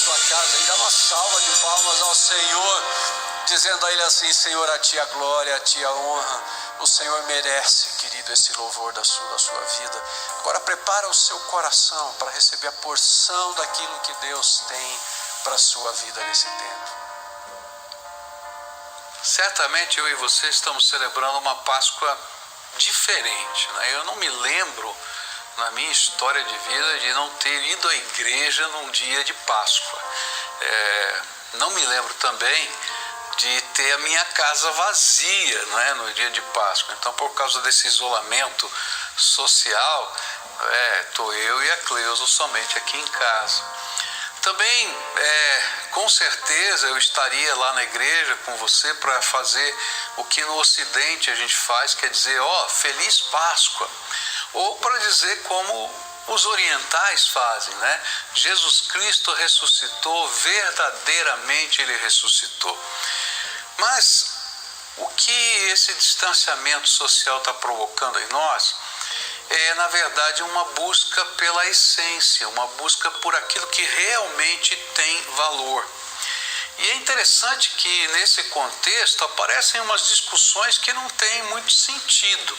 sua casa e dá uma salva de palmas ao Senhor, dizendo a Ele assim: Senhor, a Ti a glória, a Ti a honra. O Senhor merece, querido, esse louvor da sua vida. Agora prepara o seu coração para receber a porção daquilo que Deus tem para a sua vida nesse tempo. Certamente eu e você estamos celebrando uma Páscoa diferente, né? Eu não me lembro na minha história de vida de não ter ido à igreja num dia de Páscoa. Não me lembro também de ter a minha casa vazia, né, no dia de Páscoa. Então, por causa desse isolamento social, estou eu e a Cleusa somente aqui em casa. Também, com certeza, eu estaria lá na igreja com você para fazer o que no Ocidente a gente faz, quer dizer, Feliz Páscoa. Ou para dizer como os orientais fazem, né? Jesus Cristo ressuscitou, verdadeiramente Ele ressuscitou. Mas o que esse distanciamento social está provocando em nós é, na verdade, uma busca pela essência, uma busca por aquilo que realmente tem valor. E é interessante que nesse contexto aparecem umas discussões que não têm muito sentido.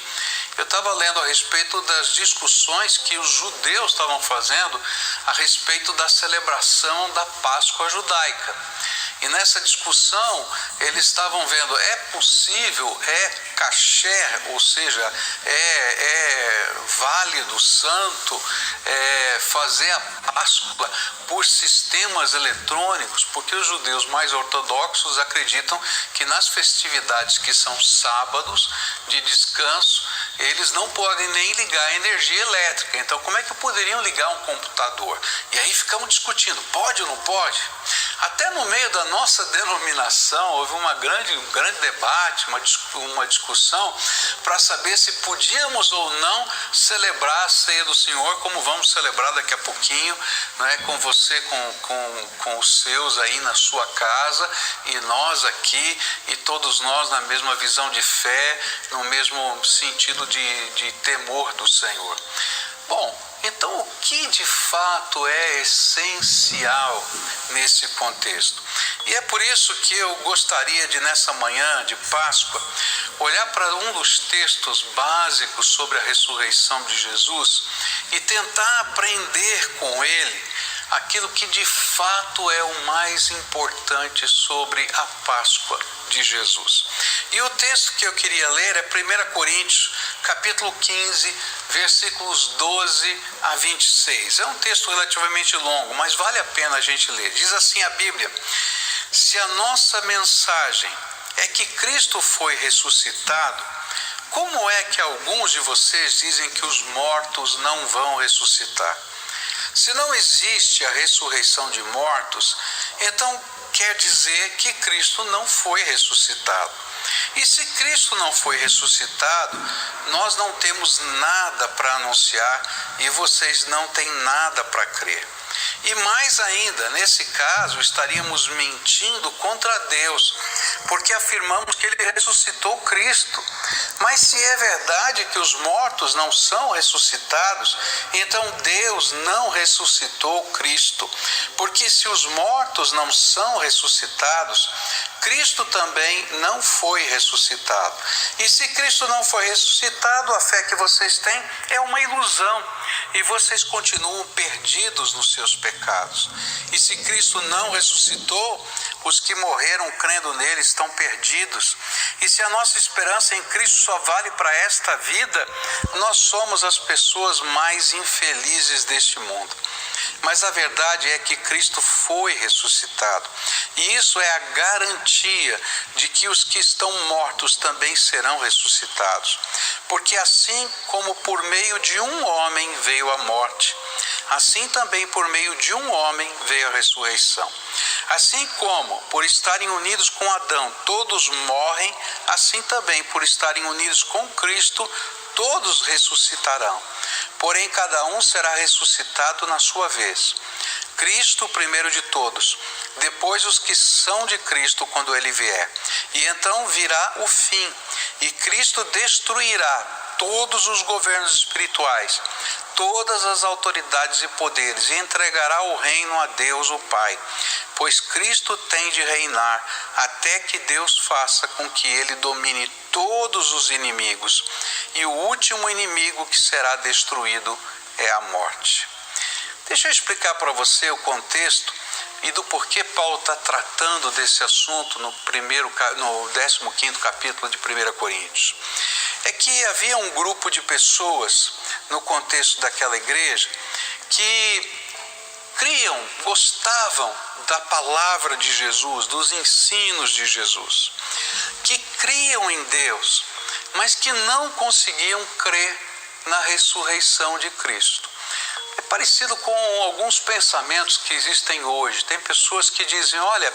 Eu estava lendo a respeito das discussões que os judeus estavam fazendo a respeito da celebração da Páscoa judaica. E nessa discussão eles estavam vendo, é possível, é kasher, ou seja, é válido, santo, fazer a Páscoa por sistemas eletrônicos, porque os judeus mais ortodoxos acreditam que nas festividades que são sábados de descanso, eles não podem nem ligar a energia elétrica. Então, como é que poderiam ligar um computador? E aí ficamos discutindo, pode ou não pode? Até no meio da nossa denominação houve um grande debate, uma discussão para saber se podíamos ou não celebrar a ceia do Senhor, como vamos celebrar daqui a pouquinho, né, com você, com os seus aí na sua casa, e nós aqui, e todos nós na mesma visão de fé, no mesmo sentido de temor do Senhor. Bom, então o que de fato é essencial nesse contexto? E é por isso que eu gostaria de, nessa manhã de Páscoa, olhar para um dos textos básicos sobre a ressurreição de Jesus e tentar aprender com ele aquilo que de fato é o mais importante sobre a Páscoa de Jesus. E o texto que eu queria ler é 1 Coríntios, capítulo 15, versículos 12 a 26. É um texto relativamente longo, mas vale a pena a gente ler. Diz assim a Bíblia: se a nossa mensagem é que Cristo foi ressuscitado, como é que alguns de vocês dizem que os mortos não vão ressuscitar? Se não existe a ressurreição de mortos, então quer dizer que Cristo não foi ressuscitado. E se Cristo não foi ressuscitado, nós não temos nada para anunciar e vocês não têm nada para crer. E mais ainda, nesse caso, estaríamos mentindo contra Deus, porque afirmamos que Ele ressuscitou Cristo. Mas se é verdade que os mortos não são ressuscitados, então Deus não ressuscitou Cristo. Porque se os mortos não são ressuscitados, Cristo também não foi ressuscitado. E se Cristo não foi ressuscitado, a fé que vocês têm é uma ilusão, e vocês continuam perdidos nos seus pecados. E se Cristo não ressuscitou, os que morreram crendo nele estão perdidos. E se a nossa esperança em Cristo só vale para esta vida, nós somos as pessoas mais infelizes deste mundo. Mas a verdade é que Cristo foi ressuscitado. E isso é a garantia de que os que estão mortos também serão ressuscitados. Porque assim como por meio de um homem veio a morte, assim também por meio de um homem veio a ressurreição. Assim como por estarem unidos com Adão todos morrem, assim também por estarem unidos com Cristo todos ressuscitarão. Porém cada um será ressuscitado na sua vez. Cristo primeiro de todos, depois os que são de Cristo quando ele vier. E então virá o fim, e Cristo destruirá todos os governos espirituais, todas as autoridades e poderes, e entregará o reino a Deus o Pai, pois Cristo tem de reinar até que Deus faça com que ele domine todos os inimigos, e o último inimigo que será destruído é a morte. Deixa eu explicar para você o contexto e do porquê Paulo está tratando desse assunto no 15º capítulo de 1 Coríntios. É que havia um grupo de pessoas no contexto daquela igreja que gostavam da palavra de Jesus, dos ensinos de Jesus, que criam em Deus, mas que não conseguiam crer na ressurreição de Cristo. É parecido com alguns pensamentos que existem hoje. Tem pessoas que dizem, olha,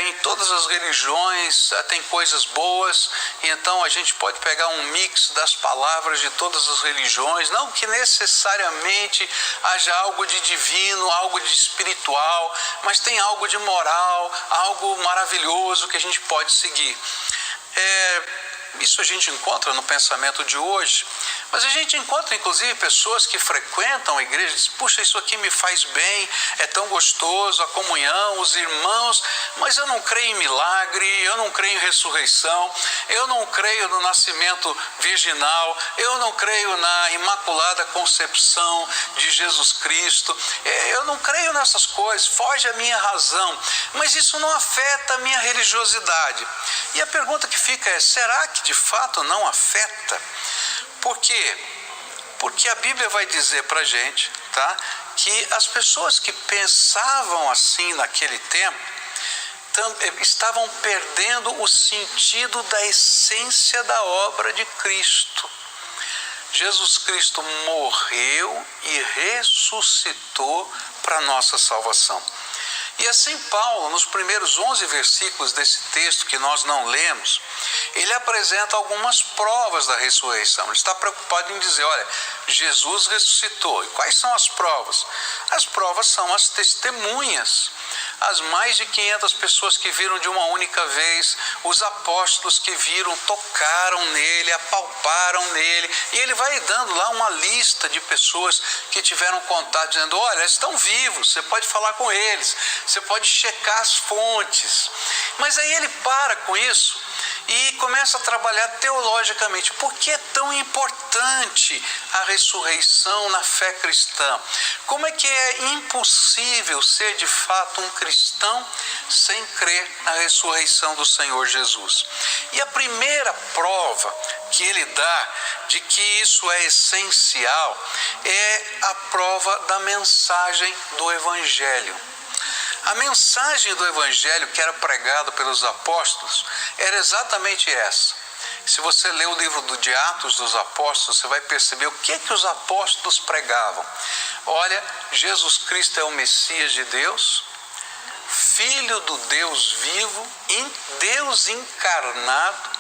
em todas as religiões tem coisas boas, e então a gente pode pegar um mix das palavras de todas as religiões, não que necessariamente haja algo de divino, algo de espiritual, mas tem algo de moral, algo maravilhoso que a gente pode seguir. Isso a gente encontra no pensamento de hoje, mas a gente encontra inclusive pessoas que frequentam a igreja e dizem, puxa, isso aqui me faz bem, é tão gostoso, a comunhão, os irmãos, mas eu não creio em milagre, eu não creio em ressurreição, eu não creio no nascimento virginal, eu não creio na imaculada concepção de Jesus Cristo, eu não creio nessas coisas, foge a minha razão, mas isso não afeta a minha religiosidade. E a pergunta que fica é, será que de fato não afeta? Por quê? Porque a Bíblia vai dizer para a gente, tá, que as pessoas que pensavam assim naquele tempo estavam perdendo o sentido da essência da obra de Cristo. Jesus Cristo morreu e ressuscitou para a nossa salvação. E assim Paulo, nos primeiros 11 versículos desse texto que nós não lemos, ele apresenta algumas provas da ressurreição. Ele está preocupado em dizer, olha, Jesus ressuscitou. E quais são as provas? As provas são as testemunhas. As mais de 500 pessoas que viram de uma única vez, os apóstolos que viram, tocaram nele, apalparam nele, e ele vai dando lá uma lista de pessoas que tiveram contato, dizendo, olha, eles estão vivos, você pode falar com eles, você pode checar as fontes. Mas aí ele para com isso e começa a trabalhar teologicamente. Por que é tão importante a ressurreição na fé cristã? Como é que é impossível ser de fato um cristão sem crer na ressurreição do Senhor Jesus? E a primeira prova que ele dá de que isso é essencial é a prova da mensagem do Evangelho. A mensagem do Evangelho que era pregada pelos apóstolos era exatamente essa. Se você ler o livro de Atos dos Apóstolos, você vai perceber o que os apóstolos pregavam. Olha, Jesus Cristo é o Messias de Deus, Filho do Deus vivo, Deus encarnado,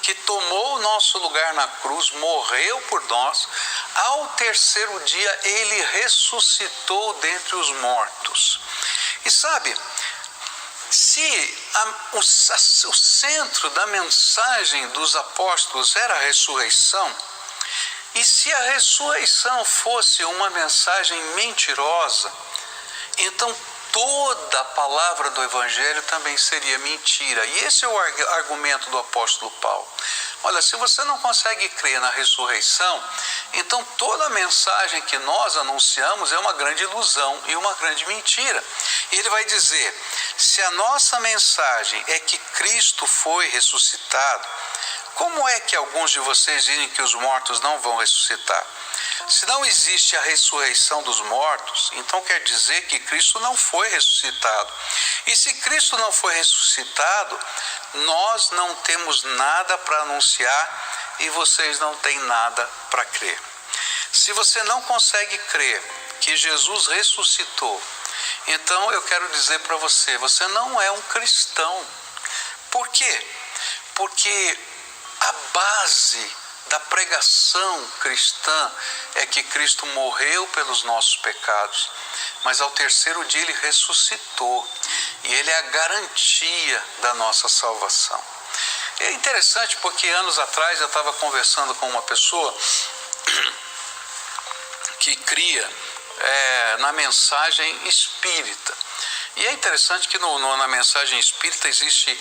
que tomou o nosso lugar na cruz, morreu por nós, ao terceiro dia ele ressuscitou dentre os mortos. E sabe, se o centro da mensagem dos apóstolos era a ressurreição, e se a ressurreição fosse uma mensagem mentirosa, então toda a palavra do Evangelho também seria mentira. E esse é o argumento do apóstolo Paulo. Olha, se você não consegue crer na ressurreição, então toda a mensagem que nós anunciamos é uma grande ilusão e uma grande mentira. E ele vai dizer, se a nossa mensagem é que Cristo foi ressuscitado, como é que alguns de vocês dizem que os mortos não vão ressuscitar? Se não existe a ressurreição dos mortos, então quer dizer que Cristo não foi ressuscitado. E se Cristo não foi ressuscitado, nós não temos nada para anunciar e vocês não têm nada para crer. Se você não consegue crer que Jesus ressuscitou, então eu quero dizer para você, você não é um cristão. Por quê? Porque a base da pregação cristã é que Cristo morreu pelos nossos pecados, mas ao terceiro dia ele ressuscitou, e ele é a garantia da nossa salvação. É interessante porque anos atrás eu estava conversando com uma pessoa que cria na mensagem espírita. E é interessante que na mensagem espírita existe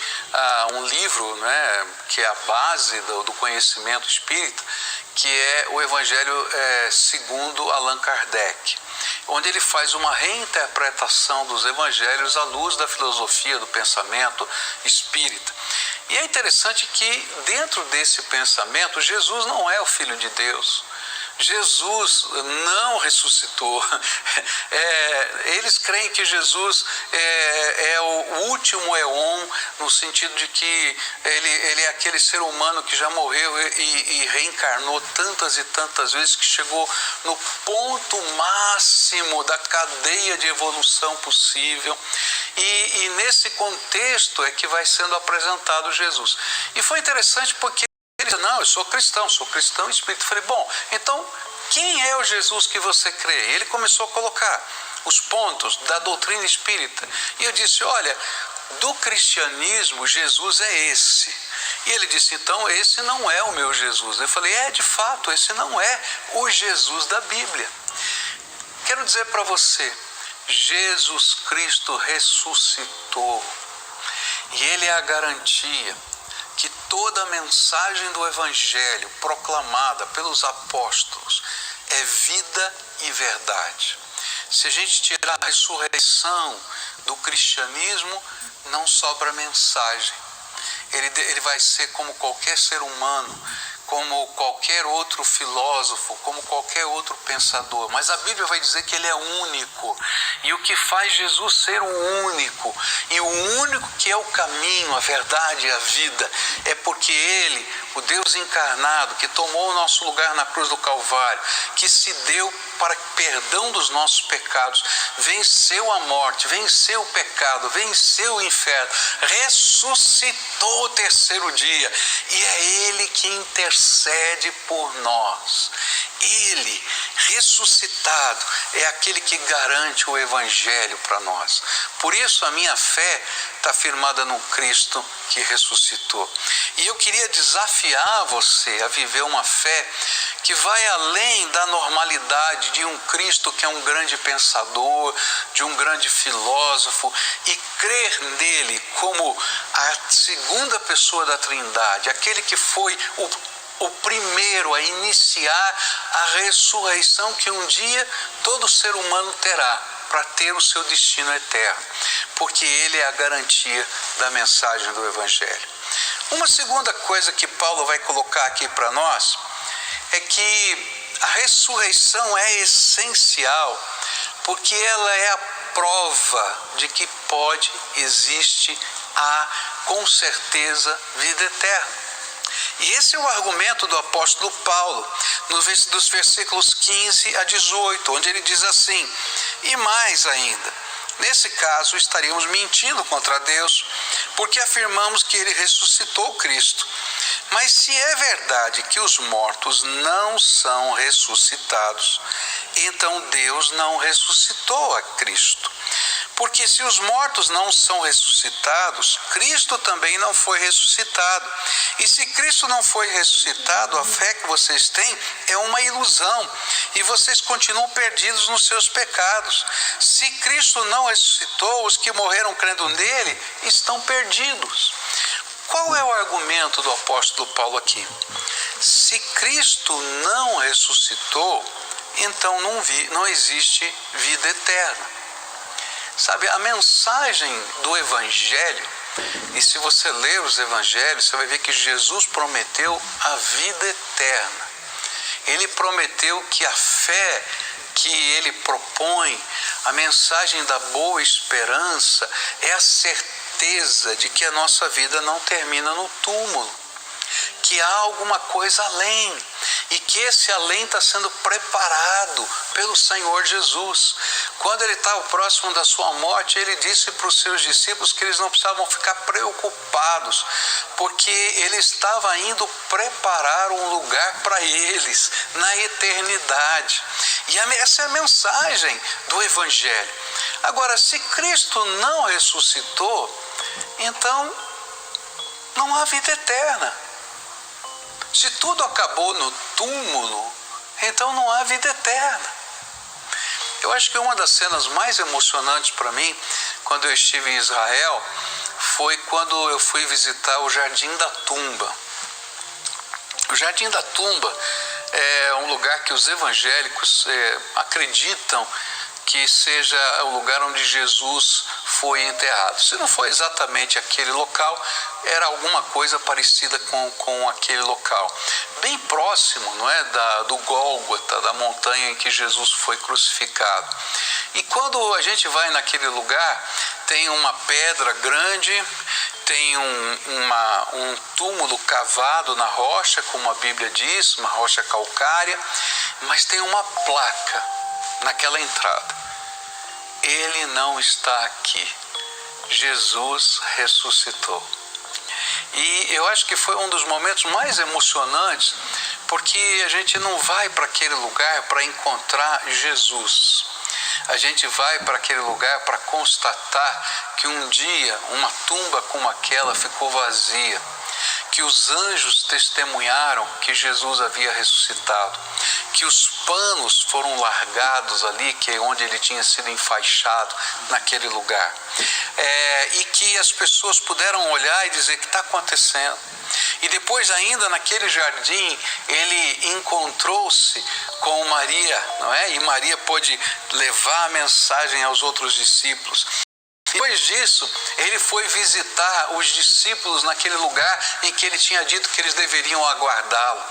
um livro, né, que é a base do conhecimento espírita, que é o Evangelho segundo Allan Kardec, onde ele faz uma reinterpretação dos evangelhos à luz da filosofia do pensamento espírita. E é interessante que dentro desse pensamento, Jesus não é o Filho de Deus. Jesus não ressuscitou. Eles creem que Jesus é o último éon, no sentido de que ele é aquele ser humano que já morreu e reencarnou tantas e tantas vezes, que chegou no ponto máximo da cadeia de evolução possível. E nesse contexto é que vai sendo apresentado Jesus. E foi interessante porque ele disse: não, eu sou cristão espírita. Eu falei: bom, então quem é o Jesus que você crê? Ele começou a colocar os pontos da doutrina espírita. E eu disse: olha, do cristianismo, Jesus é esse. E ele disse: então esse não é o meu Jesus. Eu falei: de fato, esse não é o Jesus da Bíblia. Quero dizer para você, Jesus Cristo ressuscitou. E ele é a garantia que toda a mensagem do Evangelho proclamada pelos apóstolos é vida e verdade. Se a gente tirar a ressurreição do cristianismo, não sobra mensagem. Ele vai ser como qualquer ser humano, como qualquer outro filósofo, como qualquer outro pensador. Mas a Bíblia vai dizer que ele é único. E o que faz Jesus ser o único, e o único que é o caminho, a verdade e a vida, é porque ele, o Deus encarnado, que tomou o nosso lugar na cruz do Calvário, que se deu para perdão dos nossos pecados, venceu a morte, venceu o pecado, venceu o inferno, ressuscitou o terceiro dia, e é ele que intercede por nós. Ele, ressuscitado, é aquele que garante o Evangelho para nós. Por isso a minha fé está firmada no Cristo que ressuscitou. E eu queria desafiar você a viver uma fé que vai além da normalidade de um Cristo que é um grande pensador, de um grande filósofo, e crer nele como a segunda pessoa da Trindade, aquele que foi o primeiro a iniciar a ressurreição que um dia todo ser humano terá para ter o seu destino eterno, porque ele é a garantia da mensagem do Evangelho. Uma segunda coisa que Paulo vai colocar aqui para nós é que a ressurreição é essencial, porque ela é a prova de que existe, com certeza, vida eterna. E esse é o argumento do apóstolo Paulo, dos versículos 15 a 18, onde ele diz assim: e mais ainda, nesse caso estaríamos mentindo contra Deus, porque afirmamos que ele ressuscitou Cristo. Mas se é verdade que os mortos não são ressuscitados, então Deus não ressuscitou a Cristo. Porque se os mortos não são ressuscitados, Cristo também não foi ressuscitado. E se Cristo não foi ressuscitado, a fé que vocês têm é uma ilusão, e vocês continuam perdidos nos seus pecados. Se Cristo não ressuscitou, os que morreram crendo nele estão perdidos. Qual é o argumento do apóstolo Paulo aqui? Se Cristo não ressuscitou, então não existe vida eterna. Sabe, a mensagem do Evangelho, e se você ler os Evangelhos, você vai ver que Jesus prometeu a vida eterna. Ele prometeu que a fé que ele propõe, a mensagem da boa esperança, é a certeza de que a nossa vida não termina no túmulo, que há alguma coisa além, e que esse além está sendo preparado pelo Senhor Jesus. Quando ele estava próximo da sua morte, ele disse para os seus discípulos que eles não precisavam ficar preocupados, porque ele estava indo preparar um lugar para eles na eternidade. E essa é a mensagem do Evangelho. Agora, se Cristo não ressuscitou, então não há vida eterna. Se tudo acabou no túmulo, então não há vida eterna. Eu acho que uma das cenas mais emocionantes para mim, quando eu estive em Israel, foi quando eu fui visitar o Jardim da Tumba. O Jardim da Tumba é um lugar que os evangélicos acreditam que seja o lugar onde Jesus foi enterrado. Se não foi exatamente aquele local, era alguma coisa parecida com aquele local. Bem próximo, não é, do Gólgota, da montanha em que Jesus foi crucificado. E quando a gente vai naquele lugar, tem uma pedra grande, tem um túmulo cavado na rocha, como a Bíblia diz, uma rocha calcária, mas tem uma placa naquela entrada: ele não está aqui, Jesus ressuscitou. E eu acho que foi um dos momentos mais emocionantes, porque a gente não vai para aquele lugar para encontrar Jesus. A gente vai para aquele lugar para constatar que um dia uma tumba como aquela ficou vazia, que os anjos testemunharam que Jesus havia ressuscitado, que os panos foram largados ali, que é onde ele tinha sido enfaixado naquele lugar, e que as pessoas puderam olhar e dizer: o que está acontecendo? E depois ainda naquele jardim ele encontrou-se com Maria, não é? E Maria pôde levar a mensagem aos outros discípulos. Depois disso, ele foi visitar os discípulos naquele lugar em que ele tinha dito que eles deveriam aguardá-lo.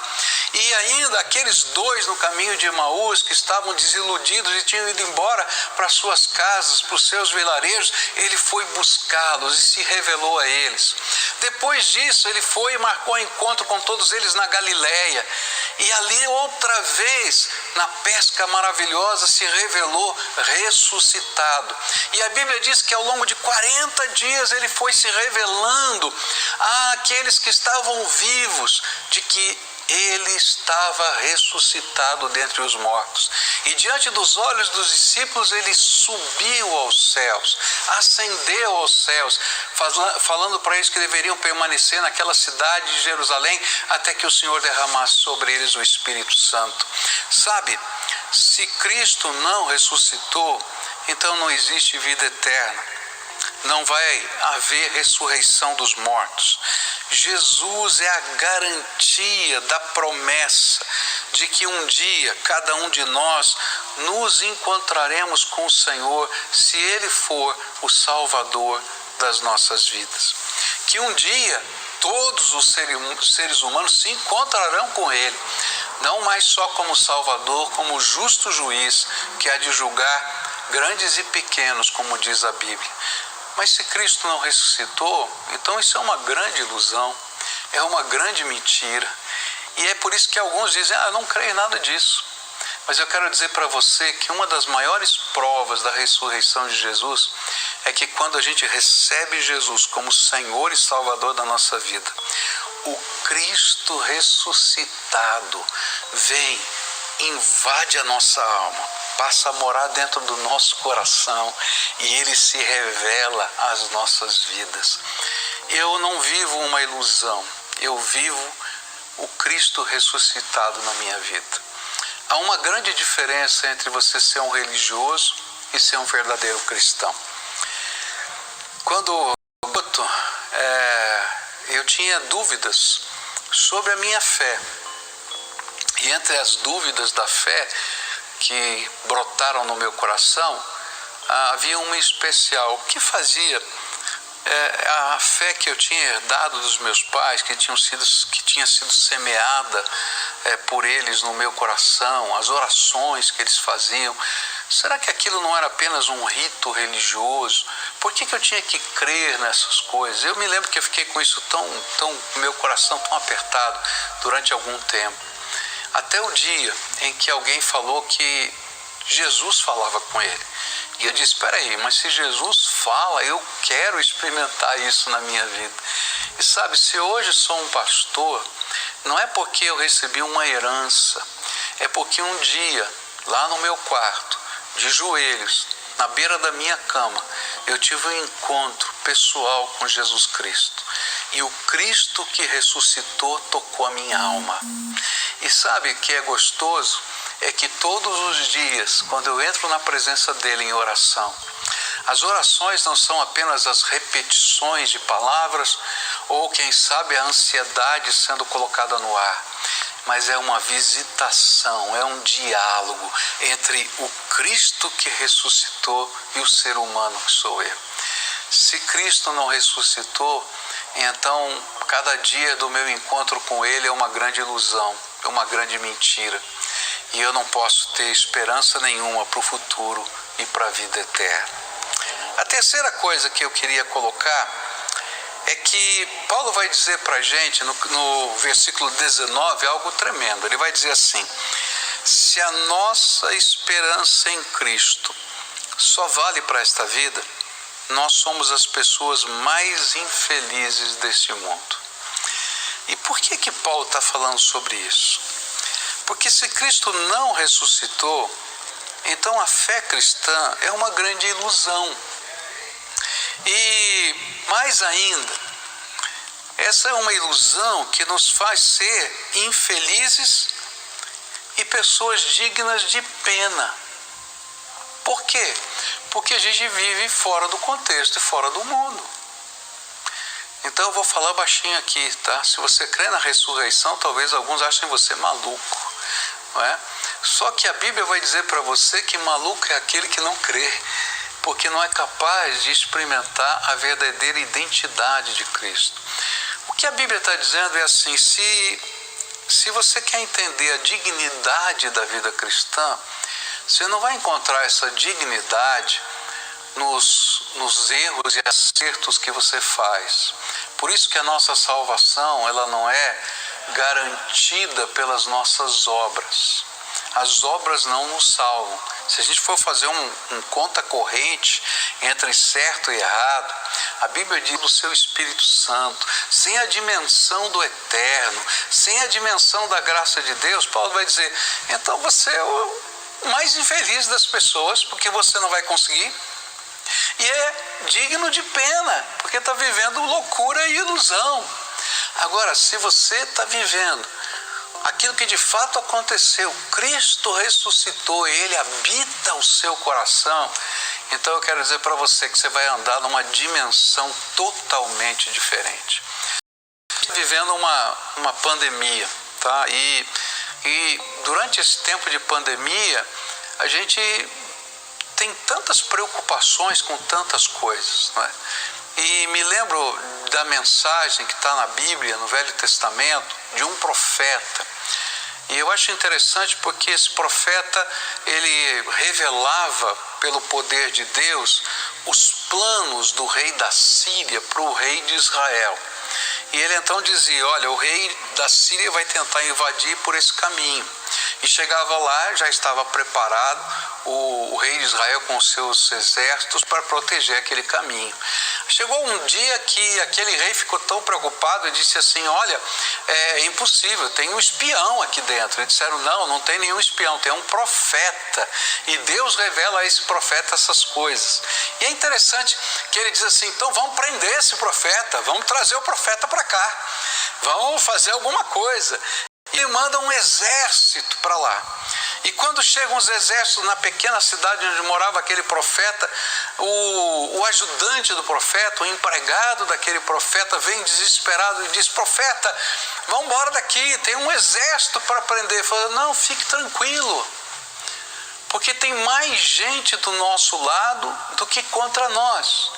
E ainda aqueles dois no caminho de Emaús, que estavam desiludidos e tinham ido embora para suas casas, para os seus vilarejos, ele foi buscá-los e se revelou a eles. Depois disso, ele foi e marcou encontro com todos eles na Galileia. E ali outra vez, na pesca maravilhosa, se revelou ressuscitado. E a Bíblia diz que ao longo de 40 dias ele foi se revelando àqueles que estavam vivos, de que ele estava ressuscitado dentre os mortos. E diante dos olhos dos discípulos ele subiu aos céus, ascendeu aos céus, falando para eles que deveriam permanecer naquela cidade de Jerusalém até que o Senhor derramasse sobre eles o Espírito Santo. Sabe, se Cristo não ressuscitou, então não existe vida eterna. Não vai haver ressurreição dos mortos. Jesus é a garantia da promessa de que um dia cada um de nós nos encontraremos com o Senhor, se Ele for o Salvador das nossas vidas. Que um dia todos os seres humanos se encontrarão com Ele, não mais só como Salvador, como justo juiz que há de julgar grandes e pequenos, como diz a Bíblia. Mas se Cristo não ressuscitou, então isso é uma grande ilusão, é uma grande mentira. E é por isso que alguns dizem: eu não creio em nada disso. Mas eu quero dizer para você que uma das maiores provas da ressurreição de Jesus é que quando a gente recebe Jesus como Senhor e Salvador da nossa vida, o Cristo ressuscitado vem, invade a nossa alma, passa a morar dentro do nosso coração e Ele se revela às nossas vidas. Eu não vivo uma ilusão, eu vivo o Cristo ressuscitado na minha vida. Há uma grande diferença entre você ser um religioso e ser um verdadeiro cristão. Quando eu tinha dúvidas sobre a minha fé, e entre as dúvidas da fé que brotaram no meu coração, havia uma especial. O que fazia a fé que eu tinha herdado dos meus pais, que tinha sido semeada por eles no meu coração, as orações que eles faziam, será que aquilo não era apenas um rito religioso? Por que eu tinha que crer nessas coisas? Eu me lembro que eu fiquei com isso meu coração tão apertado durante algum tempo. Até o dia em que alguém falou que Jesus falava com ele. E eu disse: espera aí, mas se Jesus fala, eu quero experimentar isso na minha vida. E sabe, se hoje sou um pastor, não é porque eu recebi uma herança, é porque um dia, lá no meu quarto, de joelhos, na beira da minha cama, eu tive um encontro pessoal com Jesus Cristo. e o Cristo que ressuscitou tocou a minha alma. E sabe o que é gostoso? É que todos os dias, quando eu entro na presença dele em oração, as orações não são apenas as repetições de palavras ou, quem sabe, a ansiedade sendo colocada no ar, mas é uma visitação, é um diálogo entre o Cristo que ressuscitou e o ser humano que sou eu. Se Cristo não ressuscitou, então cada dia do meu encontro com Ele é uma grande ilusão, é uma grande mentira. E eu não posso ter esperança nenhuma para o futuro e para a vida eterna. A terceira coisa que eu queria colocar é que Paulo vai dizer para a gente no versículo 19 algo tremendo. Ele vai dizer assim: se a nossa esperança em Cristo só vale para esta vida, nós somos as pessoas mais infelizes deste mundo. E por que Paulo está falando sobre isso? Porque se Cristo não ressuscitou, então a fé cristã é uma grande ilusão. E mais ainda, essa é uma ilusão que nos faz ser infelizes e pessoas dignas de pena. Por quê? Porque a gente vive fora do contexto e fora do mundo. Então eu vou falar baixinho aqui, tá? Se você crê na ressurreição, talvez alguns achem você maluco, não é? Só que a Bíblia vai dizer para você que maluco é aquele que não crê, porque não é capaz de experimentar a verdadeira identidade de Cristo. O que a Bíblia está dizendo é assim: se você quer entender a dignidade da vida cristã, você não vai encontrar essa dignidade nos erros e acertos que você faz. Por isso que a nossa salvação, ela não é garantida pelas nossas obras. As obras não nos salvam. Se a gente for fazer um conta corrente entre certo e errado, a Bíblia diz do seu Espírito Santo, sem a dimensão do eterno, sem a dimensão da graça de Deus, Paulo vai dizer, então você é o mais infeliz das pessoas, porque você não vai conseguir. E é digno de pena, porque está vivendo loucura e ilusão. Agora, se você está vivendo aquilo que de fato aconteceu, Cristo ressuscitou, Ele habita o seu coração, então eu quero dizer para você que você vai andar numa dimensão totalmente diferente. Está vivendo uma pandemia, tá? E durante esse tempo de pandemia, a gente tem tantas preocupações com tantas coisas, não é? E me lembro da mensagem que está na Bíblia, no Velho Testamento, de um profeta. E eu acho interessante porque esse profeta, ele revelava pelo poder de Deus os planos do rei da Síria para o rei de Israel. E ele então dizia, olha, o rei da Síria vai tentar invadir por esse caminho. E chegava lá, já estava preparado o rei de Israel com seus exércitos para proteger aquele caminho. Chegou um dia que aquele rei ficou tão preocupado e disse assim, olha, é impossível, tem um espião aqui dentro. E disseram, não tem nenhum espião, tem um profeta. E Deus revela a esse profeta essas coisas. E é interessante que ele diz assim, então vamos prender esse profeta, vamos trazer o profeta para cá, vamos fazer alguma coisa. E manda um exército para lá. E quando chegam os exércitos na pequena cidade onde morava aquele profeta, o ajudante do profeta, o empregado daquele profeta, vem desesperado e diz, profeta, vamos embora daqui, tem um exército para prender. Fala, não, fique tranquilo, porque tem mais gente do nosso lado do que contra nós.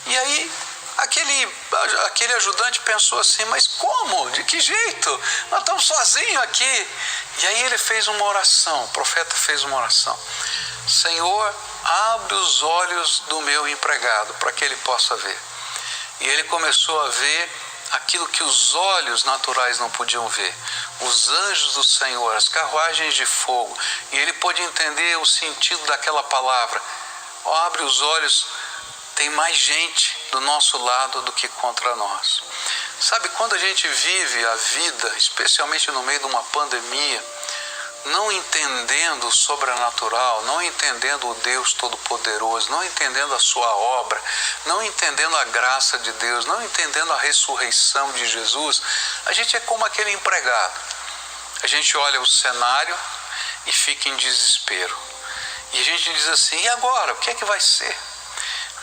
E aí aquele ajudante pensou assim, mas como? De que jeito? Nós estamos sozinhos aqui. E aí ele fez uma oração, o profeta fez uma oração. Senhor, abre os olhos do meu empregado para que ele possa ver. E ele começou a ver aquilo que os olhos naturais não podiam ver. Os anjos do Senhor, as carruagens de fogo. E ele pôde entender o sentido daquela palavra. Abre os olhos, tem mais gente do nosso lado do que contra nós. Sabe, quando a gente vive a vida, especialmente no meio de uma pandemia, não entendendo o sobrenatural, não entendendo o Deus Todo-Poderoso, não entendendo a sua obra, não entendendo a graça de Deus, não entendendo a ressurreição de Jesus, a gente é como aquele empregado. A gente olha o cenário e fica em desespero. E a gente diz assim, e agora? O que é que vai ser?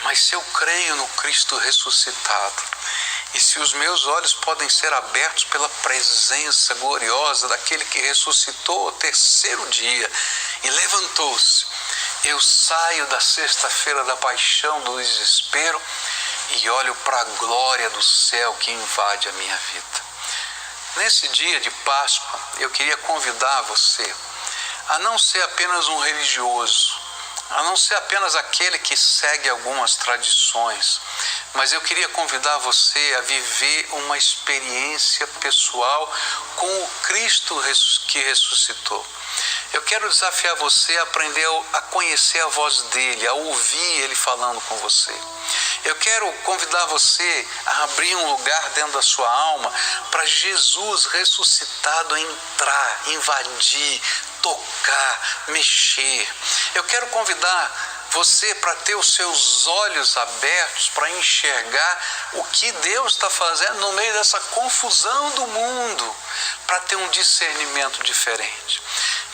Mas se eu creio no Cristo ressuscitado, e se os meus olhos podem ser abertos pela presença gloriosa daquele que ressuscitou ao terceiro dia e levantou-se, eu saio da sexta-feira da paixão, do desespero, e olho para a glória do céu que invade a minha vida. Nesse dia de Páscoa, eu queria convidar você a não ser apenas um religioso, a não ser apenas aquele que segue algumas tradições, mas eu queria convidar você a viver uma experiência pessoal com o Cristo que ressuscitou. Eu quero desafiar você a aprender a conhecer a voz dele, a ouvir ele falando com você. Eu quero convidar você a abrir um lugar dentro da sua alma para Jesus ressuscitado entrar, invadir, tocar, mexer. Eu quero convidar você para ter os seus olhos abertos para enxergar o que Deus está fazendo no meio dessa confusão do mundo, para ter um discernimento diferente.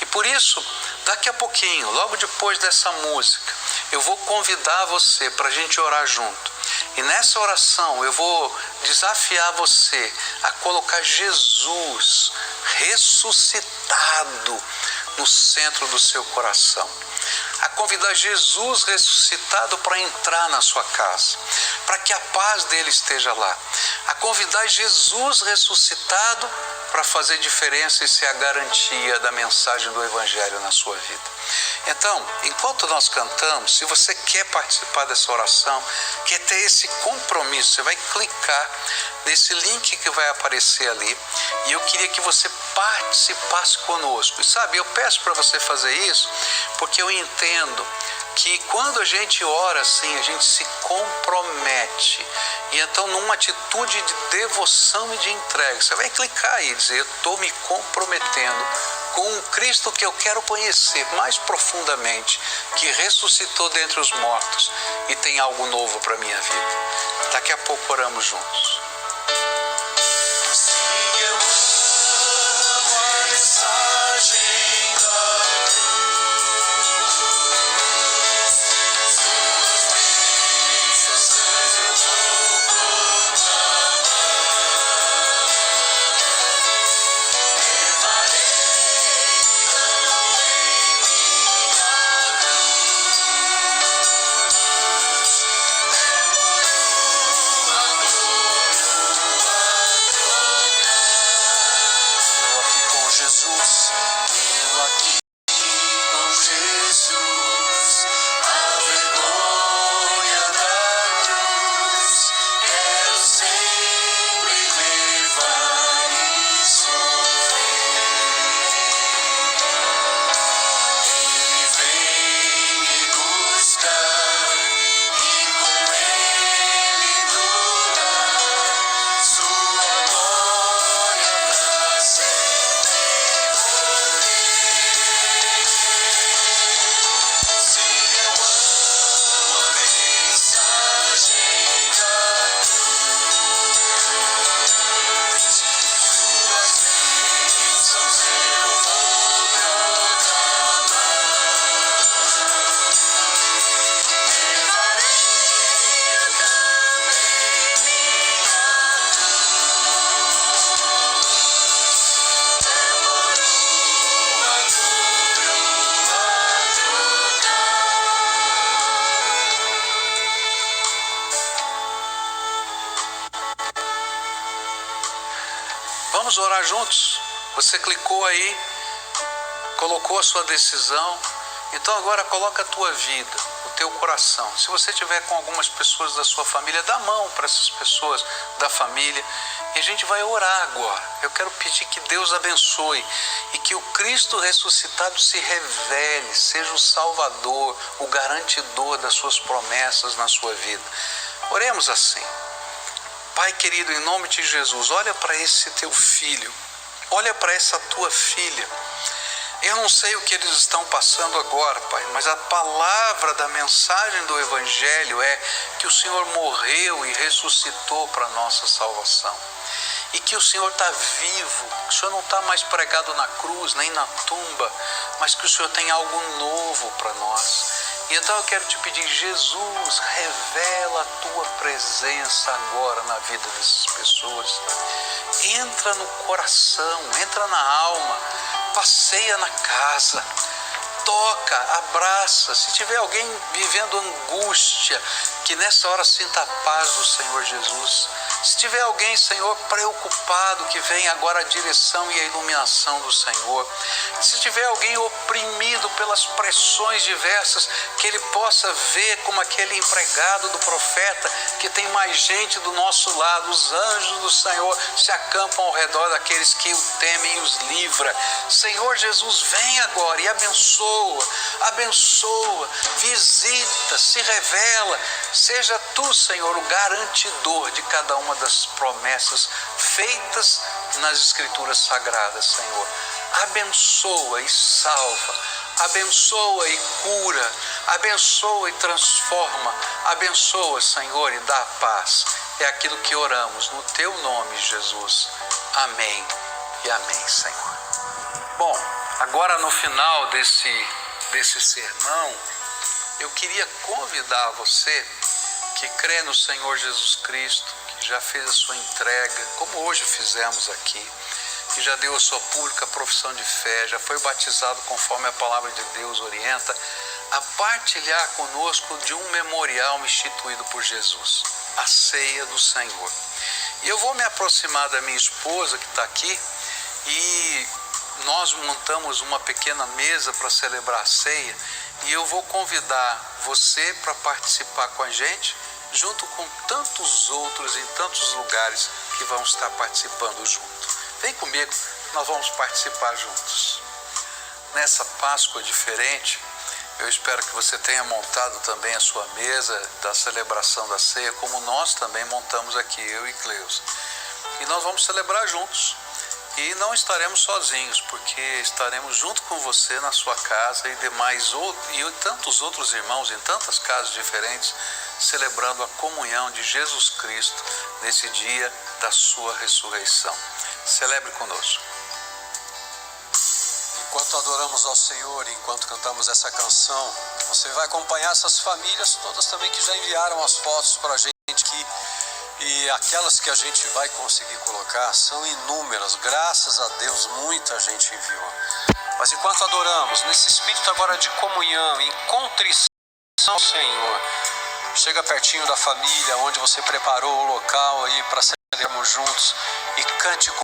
E por isso, daqui a pouquinho, logo depois dessa música, eu vou convidar você para a gente orar junto. E nessa oração eu vou desafiar você a colocar Jesus ressuscitado no centro do seu coração. A convidar Jesus ressuscitado para entrar na sua casa, para que a paz dele esteja lá. A convidar Jesus ressuscitado para fazer diferença e ser a garantia da mensagem do Evangelho na sua vida. Então, enquanto nós cantamos, se você quer participar dessa oração, quer ter esse compromisso, você vai clicar nesse link que vai aparecer ali, e eu queria que você participasse conosco. E sabe, eu peço para você fazer isso porque eu entendo que quando a gente ora assim, a gente se compromete. E então, numa atitude de devoção e de entrega, você vai clicar aí e dizer, eu estou me comprometendo com um Cristo que eu quero conhecer mais profundamente, que ressuscitou dentre os mortos e tem algo novo para a minha vida. Daqui a pouco oramos juntos. Vamos orar juntos? Você clicou aí, colocou a sua decisão, então agora coloca a tua vida, o teu coração. Se você tiver com algumas pessoas da sua família, dá a mão para essas pessoas da família e a gente vai orar agora. Eu quero pedir que Deus abençoe e que o Cristo ressuscitado se revele, seja o Salvador, o garantidor das suas promessas na sua vida. Oremos assim. Pai querido, em nome de Jesus, olha para esse teu filho, olha para essa tua filha. Eu não sei o que eles estão passando agora, Pai, mas a palavra da mensagem do Evangelho é que o Senhor morreu e ressuscitou para a nossa salvação. E que o Senhor está vivo, que o Senhor não está mais pregado na cruz, nem na tumba, mas que o Senhor tem algo novo para nós. E então eu quero te pedir, Jesus, revela a tua presença agora na vida dessas pessoas. Entra no coração, entra na alma, passeia na casa, toca, abraça. Se tiver alguém vivendo angústia, que nessa hora sinta a paz do Senhor Jesus. Se tiver alguém, Senhor, preocupado, que venha agora a direção e a iluminação do Senhor. Se tiver alguém oprimido pelas pressões diversas, que ele possa ver como aquele empregado do profeta, que tem mais gente do nosso lado. Os anjos do Senhor se acampam ao redor daqueles que o temem e os livra. Senhor Jesus, vem agora e abençoa, visita, se revela. Seja tu, Senhor, o garantidor de cada uma das promessas feitas nas Escrituras Sagradas, Senhor. Abençoa e salva, abençoa e cura, abençoa e transforma, abençoa, Senhor, e dá paz. É aquilo que oramos no teu nome, Jesus. Amém e amém, Senhor. Bom, agora no final desse sermão, eu queria convidar você que crê no Senhor Jesus Cristo, que já fez a sua entrega, como hoje fizemos aqui, que já deu a sua pública profissão de fé, já foi batizado conforme a palavra de Deus orienta, a partilhar conosco de um memorial instituído por Jesus, a ceia do Senhor. E eu vou me aproximar da minha esposa que está aqui e nós montamos uma pequena mesa para celebrar a ceia e eu vou convidar você para participar com a gente, junto com tantos outros em tantos lugares que vão estar participando junto. Vem comigo, nós vamos participar juntos. Nessa Páscoa diferente, eu espero que você tenha montado também a sua mesa da celebração da ceia, como nós também montamos aqui, eu e Cleus. E nós vamos celebrar juntos. E não estaremos sozinhos, porque estaremos junto com você na sua casa e tantos outros irmãos em tantas casas diferentes, celebrando a comunhão de Jesus Cristo nesse dia da sua ressurreição. Celebre conosco. Enquanto adoramos ao Senhor, enquanto cantamos essa canção, você vai acompanhar essas famílias todas também que já enviaram as fotos para a gente aqui. E aquelas que a gente vai conseguir colocar são inúmeras, graças a Deus, muita gente enviou. Mas enquanto adoramos, nesse espírito agora de comunhão, em contrição ao Senhor, chega pertinho da família, onde você preparou o local aí para celebrarmos juntos e cante com